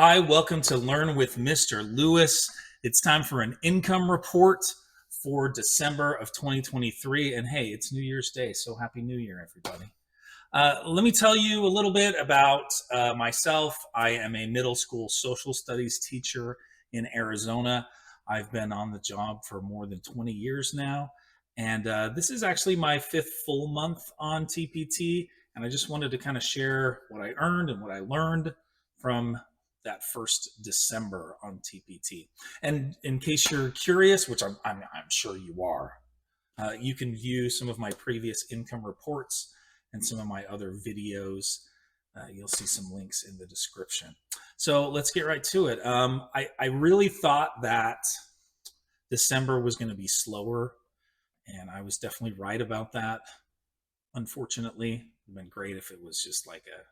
Hi, welcome to Learn with Mr. Lewis. It's time for an income report for December of 2023. And hey, it's New Year's Day, so Happy New Year, everybody. Let me tell you a little bit about myself. I am a middle school social studies teacher in Arizona. I've been on the job for more than 20 years now. And this is actually my fifth full month on TPT. And I just wanted to kind of share what I earned and what I learned from that first December on TPT. And in case you're curious, which I'm sure you are, you can view some of my previous income reports and some of my other videos. You'll see some links in the description. So let's get right to it. I really thought that December was going to be slower, and I was definitely right about that. Unfortunately, it would have been great if it was just like a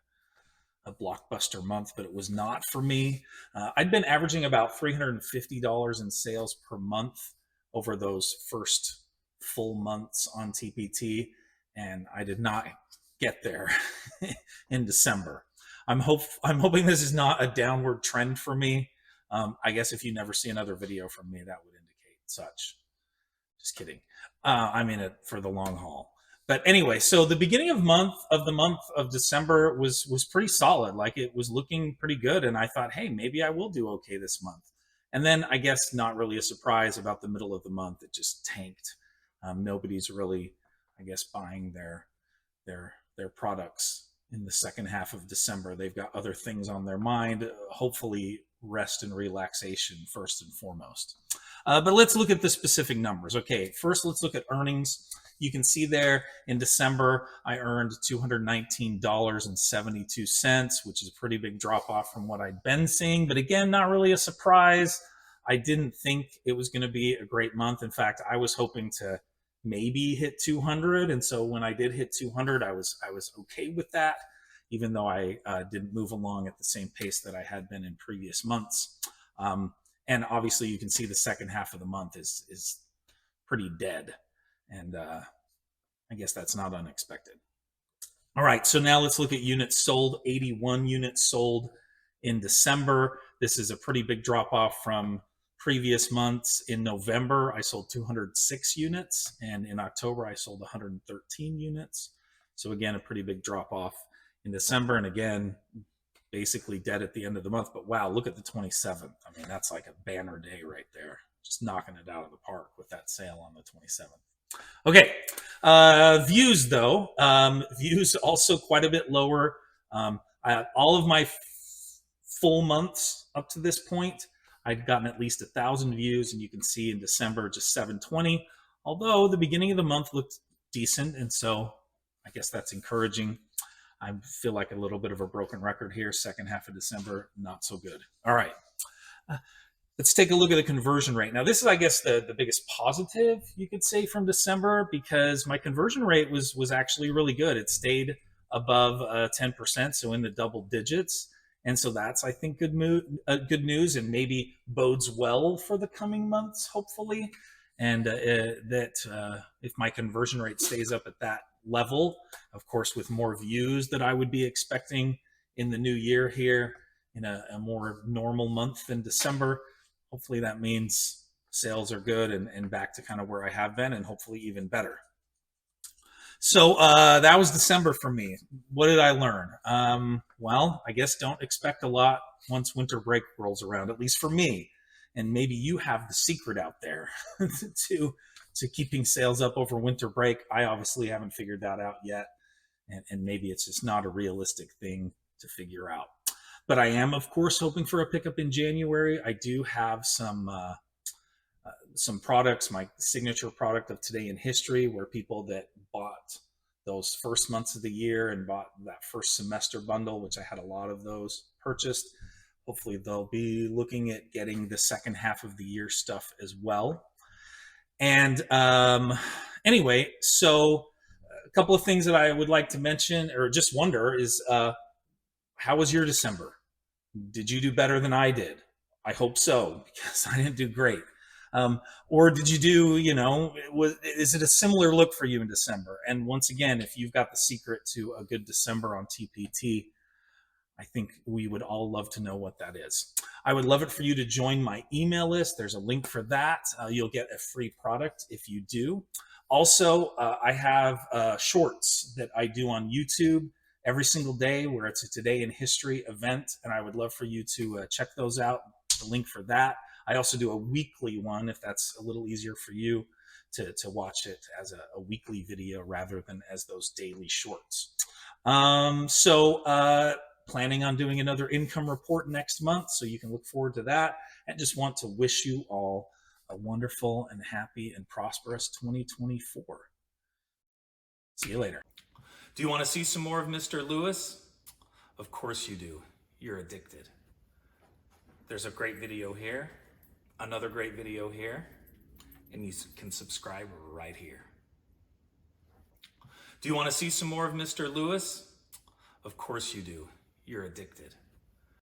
blockbuster month, but it was not for me. I'd been averaging about $350 in sales per month over those first full months on TPT, and I did not get there in December. I'm hoping this is not a downward trend for me. I guess if you never see another video from me, that would indicate such. Just kidding. I'm in it for the long haul. But anyway, so the beginning of the month of December was pretty solid. Like, it was looking pretty good, and I thought, hey, maybe I will do okay this month. And then I guess not really a surprise about the middle of the month, it just tanked. Nobody's really, I guess, buying their products in the second half of December. They've got other things on their mind, hopefully rest and relaxation first and foremost. But let's look at the specific numbers. Okay, first let's look at earnings. You can see there in December, I earned $219.72, which is a pretty big drop off from what I'd been seeing. But again, not really a surprise. I didn't think it was going to be a great month. In fact, I was hoping to maybe hit 200. And so when I did hit 200, I was okay with that, even though I didn't move along at the same pace that I had been in previous months. And obviously you can see the second half of the month is pretty dead. And I guess that's not unexpected. All right, so now let's look at units sold. 81 units sold in December. This is a pretty big drop off from previous months. In November, I sold 206 units, and in October, I sold 113 units. So again, a pretty big drop off in December, and again, basically dead at the end of the month. But wow, look at the 27th. I mean, that's like a banner day right there. Just knocking it out of the park with that sale on the 27th. Okay, views though. Views also quite a bit lower. All of my full months up to this point, I'd gotten at least 1,000 views, and you can see in December just 720. Although the beginning of the month looked decent, and so I guess that's encouraging. I feel like a little bit of a broken record here. Second half of December, not so good. All right. Let's take a look at the conversion rate. Now, this is, I guess, the biggest positive you could say from December, because my conversion rate was actually really good. It stayed above 10%, so in the double digits. And so that's, I think, good news, and maybe bodes well for the coming months, hopefully. And that if my conversion rate stays up at that level, of course, with more views that I would be expecting in the new year here, in a more normal month than December, hopefully that means sales are good and back to kind of where I have been, and hopefully even better. So that was December for me. What did I learn? Well, I guess don't expect a lot once winter break rolls around, at least for me. And maybe you have the secret out there to keeping sales up over winter break. I obviously haven't figured that out yet. And maybe it's just not a realistic thing to figure out. But I am, of course, hoping for a pickup in January. I do have some products, my signature product of Today in History, where people that bought those first months of the year and bought that first semester bundle, which I had a lot of those purchased, hopefully they'll be looking at getting the second half of the year stuff as well. And anyway, so a couple of things that I would like to mention, or just wonder, is how was your December? Did you do better than I did? I hope so, because I didn't do great. Or did you do, is it a similar look for you in December? And once again, if you've got the secret to a good December on TPT, I think we would all love to know what that is. I would love it for you to join my email list. There's a link for that. You'll get a free product if you do. Also, I have shorts that I do on YouTube every single day where it's a Today in History event, and I would love for you to check those out. The link for that. I also do a weekly one if that's a little easier for you to watch it as a weekly video rather than as those daily shorts. Planning on doing another income report next month, so you can look forward to that. And just want to wish you all a wonderful and happy and prosperous 2024. See you later. Do you want to see some more of Mr. Lewis? Of course you do. You're addicted. There's a great video here, another great video here, and you can subscribe right here. Do you want to see some more of Mr. Lewis? Of course you do. You're addicted.